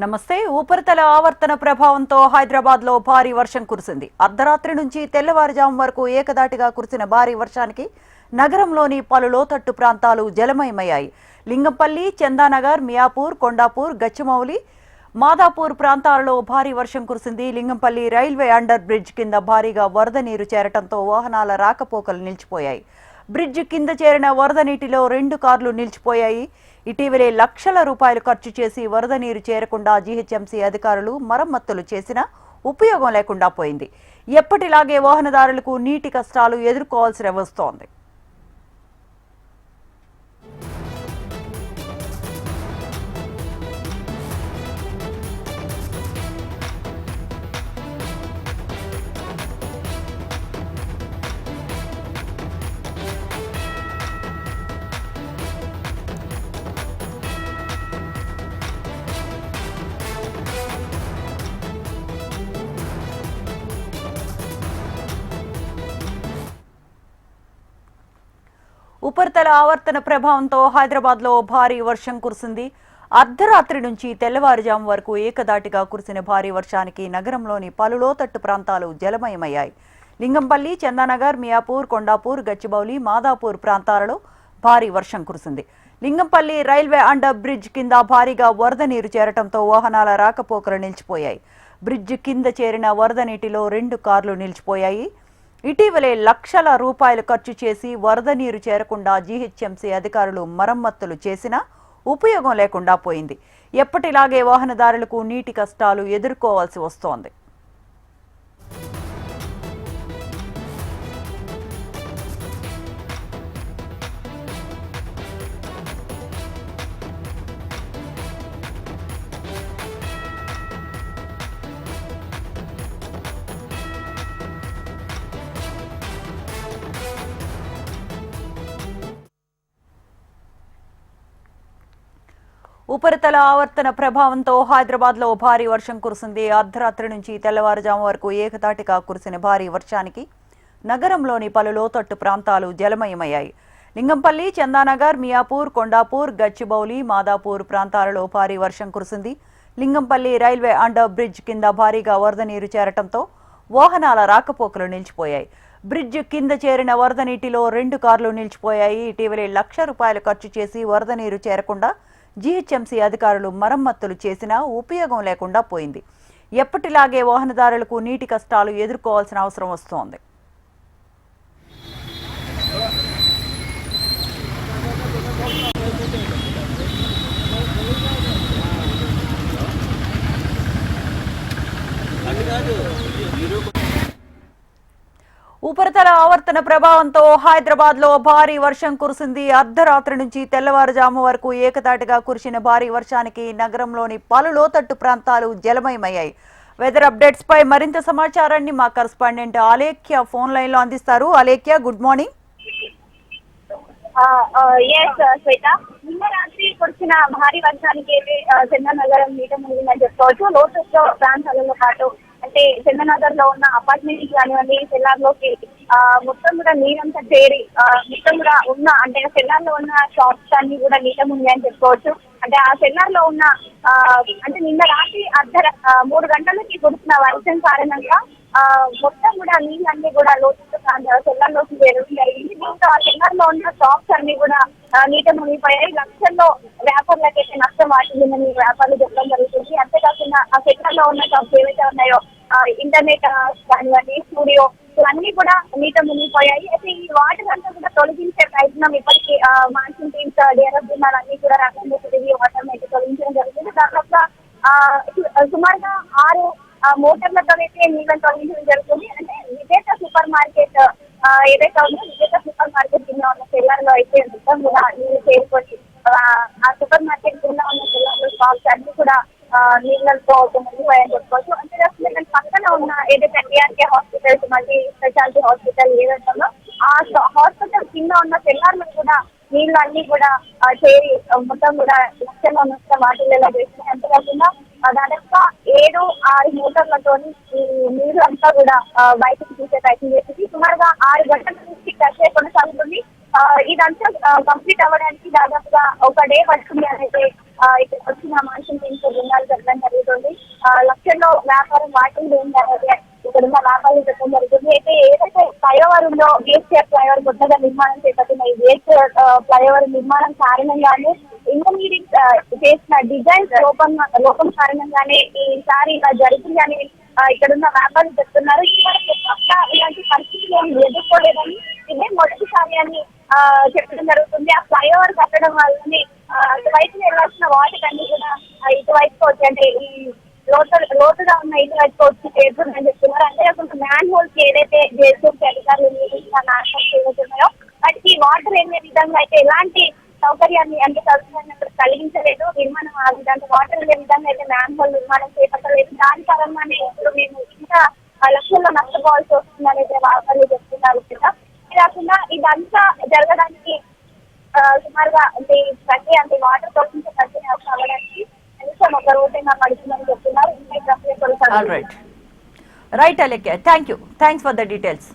నమస్తే. ఉపరితల ఆవర్తన ప్రభావంతో హైదరాబాద్ లో భారీ వర్షం కురిసింది. అర్ధరాత్రి నుంచి తెల్లవారుజాము వరకు ఏకదాటిగా కురిసిన భారీ వర్షానికి నగరంలోని పలు లోతట్టు ప్రాంతాలు జలమయమయ్యాయి. లింగంపల్లి, చందానగర్, మియాపూర్, కొండాపూర్, గచ్చిమౌలి, మాదాపూర్ ప్రాంతాలలో భారీ వర్షం కురిసింది. లింగంపల్లి రైల్వే అండర్ బ్రిడ్జ్ కింద భారీగా వరద నీరు చేరటంతో వాహనాల రాకపోకలు నిలిచిపోయాయి. బ్రిడ్జ్ కింద చేరిన వరద నీటిలో 2 కార్లు నిలిచిపోయాయి. ఇటీవలే లక్షల రూపాయలు ఖర్చు చేసి వరద నీరు చేరకుండా జీహెచ్ఎంసీ అధికారులు మరమ్మతులు చేసినా ఉపయోగం లేకుండా పోయింది. ఎప్పటిలాగే వాహనదారులకు నీటి కష్టాలు ఎదుర్కోవాల్సి వస్తోంది. ఉపరితల ఆవర్తన ప్రభావంతో హైదరాబాద్ లో భారీ వర్షం కురిసింది. అర్ధరాత్రి నుంచి తెల్లవారుజాము వరకు ఏకదాటిగా కురిసిన భారీ వర్షానికి నగరంలోని పలు లోతట్టు ప్రాంతాలు జలమయమయ్యాయి. లింగంపల్లి, చందానగర్, మియాపూర్, కొండాపూర్, గచ్చిబౌలి, మాదాపూర్ ప్రాంతాలలో భారీ వర్షం కురిసింది. లింగంపల్లి రైల్వే అండర్ బ్రిడ్జ్ కింద భారీగా వరద నీరు చేరటంతో వాహనాల రాకపోకలు నిలిచిపోయాయి. బ్రిడ్జ్ కింద చేరిన వరద నీటిలో 2 కార్లు నిలిచిపోయాయి. ఇటీవలే లక్షల రూపాయలు ఖర్చు చేసి వరద నీరు చేరకుండా జీహెచ్ఎంసీ అధికారులు మరమ్మతులు చేసినా ఉపయోగం లేకుండా పోయింది. ఎప్పటిలాగే వాహనదారులకు నీటి కష్టాలు ఎదుర్కోవాల్సి వస్తోంది. ఉపరితల ఆవర్తన ప్రభావంతో హైదరాబాద్ లో భారీ వర్షం కురిసింది. అర్ధరాత్రి నుంచి తెల్లవారుజాము వరకు ఏకతాటిగా కురిసిన భారీ వర్షానికి నగరంలోని పలు లోతట్టు ప్రాంతాలు జలమయమయ్యాయి. లింగంపల్లి, చందానగర్, మియాపూర్, కొండాపూర్, గచ్చిబౌలి, మాదాపూర్ ప్రాంతాలలో భారీ వర్షం కురిసింది. లింగంపల్లి రైల్వే అండర్ బ్రిడ్జ్ కింద భారీగా వరద నీరు చేరటంతో వాహనాల రాకపోకలు నిలిచిపోయాయి. బ్రిడ్జ్ కింద చేరిన వరద నీటిలో 2 కార్లు నిలిచిపోయాయి. ఇటీవలే లక్ష రూపాయలు ఖర్చు చేసి వరద నీరు చేరకుండా జీహెచ్ఎంసీ అధికారులు మరమ్మతులు చేసినా ఉపయోగం లేకుండా పోయింది. ఎప్పటిలాగే వాహనదారులకు నీటి కష్టాలు ఎదుర్కోవాల్సిన అవసరం వస్తోంది. ఉపరితల ఆవర్తన ప్రభావంతో హైదరాబాద్ లో భారీ వర్షం కురిసింది. అర్ధరాత్రి నుంచి తెల్లవారుజాము వరకు ఏకతాటిగా కురిసిన భారీ వర్షానికి నగరంలోని పలు లోతట్టు ప్రాంతాలు జలమయమయ్యాయి. వెదర్ అప్డేట్స్ పై మరింత సమాచారాన్ని మా కరెస్పాండెంట్ అలేఖ్య ఫోన్ లైన్ లో అందిస్తారు. Alekhya, good morning. నిన్న రాత్రి కురిసిన భారీ వర్షానికి చందానగరం నీట మునిగిందని చెప్పుకోవచ్చు. లోతట్టు ప్రాంతాలలో పాటు అంటే చందానగర్ లో ఉన్న అపార్ట్మెంట్స్ కానివ్వండి, సెల్లార్ లోకి మొత్తం కూడా నీరంతా చేరి మొత్తం కూడా ఉన్న అంటే సెల్లార్ లో ఉన్న షాప్స్ అన్ని కూడా నీట మునిగాయని చెప్పుకోవచ్చు. అంటే ఆ సెల్లార్ లో ఉన్న అంటే నిన్న రాత్రి 3 గంటలకి కురిసిన వర్షం కారణంగా మొత్తం కూడా నీళ్ళన్నీ కూడా లోతట్టు సెల్లార్ లోకి చేరడం జరిగింది. దీంతో ఆ సెల్లార్ లో ఉన్న షాప్స్ అన్ని కూడా నీట మునిగిపోయాయి. లక్షల్లో వ్యాపారులకైతే నష్టం వాటిందని వ్యాపారులు చెప్పడం జరుగుతుంది. అంతేకాకుండా ఆ సెక్టర్ లో ఉన్న షాప్స్ ఏవైతే ఉన్నాయో ఇంటర్నెట్ కానివ్వండి, స్టూడియో ఇవన్నీ కూడా నీట మునిగిపోయాయి. అయితే ఈ వాటినంతా కూడా తొలగించే ప్రయత్నం ఇప్పటికీ మాన్సూన్ టీమ్స్, డిఆర్ఎఫ్ బృందాలు అన్ని కూడా రాకుండా తిరిగి వాటర్ అయితే తొలగించడం జరుగుతుంది. దాదాపుగా సుమారుగా 6 మోటార్లతో అయితే నీళ్ళని తొలగించడం జరుగుతుంది. అంటే విజేత సూపర్ మార్కెట్ ఏదైతే ఉందో విజేత సూపర్ మార్కెట్ కింద ఉన్న సెల్లార్ లో అయితే మొత్తం కూడా నీళ్ళు చేరుకొని ఆ సూపర్ మార్కెట్ కింద ఉన్న సెల్లార్ లో స్టాక్స్ అన్ని కూడా నీళ్ళతో మునిగిపోయాయని చెప్పుకోవచ్చు. అంతేకాకుండా పక్కన ఉన్న ఏదైతే TRK hospitals, multi speciality hospital ఏదైతుందో ఆ హాస్పిటల్ కింద ఉన్న సెల్లార్లు కూడా నీళ్ళు అన్ని కూడా చేరి మొత్తం కూడా లక్షల్లో నష్టం వాటిల్లో చేసినాయి. అంతేకాకుండా దాదాపుగా 7-6 మోటార్లతో ఈ నీరు అంతా కూడా బయటకు తీసే ప్రయత్నం చేసింది. సుమారుగా 6 గంటల నుంచి ప్రక్రియ కొనసాగుతుంది. ఇదంతా కంప్లీట్ అవ్వడానికి దాదాపుగా 1 డే పడుతుంది అనేది ఇక్కడ వచ్చిన మాన్సూన్ టీమ్స్ బృందాలు జరగడం జరుగుతుంది. లక్షల్లో వ్యాపారం వాటింగ్ ఇక్కడ ఉన్న వ్యాపారాలు చెప్పడం జరుగుతుంది. అయితే ఏదైతే ఫ్లైఓవర్ ఉందో కేసీఆర్ ఫ్లైఓవర్ కొత్తగా నిర్మాణం చేపట్టిన ఈ ఫ్లైఓవర్ నిర్మాణం కారణంగానే ఇంటర్మీడియట్ చేసిన డిజైన్స్ లోపం కారణంగానే ఈసారి ఇలా జరుగుతుంది అని ఇక్కడ ఉన్న వ్యాపారులు చెప్తున్నారు. ఇలాంటి పరిస్థితులు ఎదుర్కోలేదని ఇదే మొదటిసారి అని చెప్పడం జరుగుతుంది. ఆ ఫ్లైఓవర్ కట్టడం వల్లనే అటువైపు వెళ్ళాల్సిన వాటికి అన్ని కూడా ఇటువైపు వచ్చి అంటే ఈ లోతుగా ఉన్న ఇటువైపు వచ్చి చేరుతుందని చెప్తున్నారు. అంతేకాకుండా మ్యాన్ హోల్స్ ఏదైతే జేసీబీ అధికారులు నిర్మించిన మ్యాన్ హోల్స్ ఏవైతున్నాయో వాటికి వాటర్ వెళ్ళే విధంగా అయితే ఎలాంటి సౌకర్యాన్ని అంటే సౌకర్యాన్ని కలిగించలేదు. నిర్మాణం ఆ విధంగా వాటర్ వెళ్ళే విధంగా అయితే మ్యాన్ హోల్ నిర్మాణం చేపట్టలేదు. దాని కారణంగానే ఇప్పుడు మేము ఇంకా లక్షల్లో నష్టపోవాల్సి వస్తుందని వ్యాపారులు చెప్తున్నారు. ఇది కాకుండా ఇదంతా జరగడానికి సుమారుగా అంటే ప్రక్రియ అంటే వాటర్ కోసం ప్రక్రియ అవ్వడానికి కనీసం ఒక రోజైనా పడుతుందని చెప్తున్నారు. ఇంకా ప్రక్రియ కొనసాగుతుంది. Right Alekhya, thanks for the details.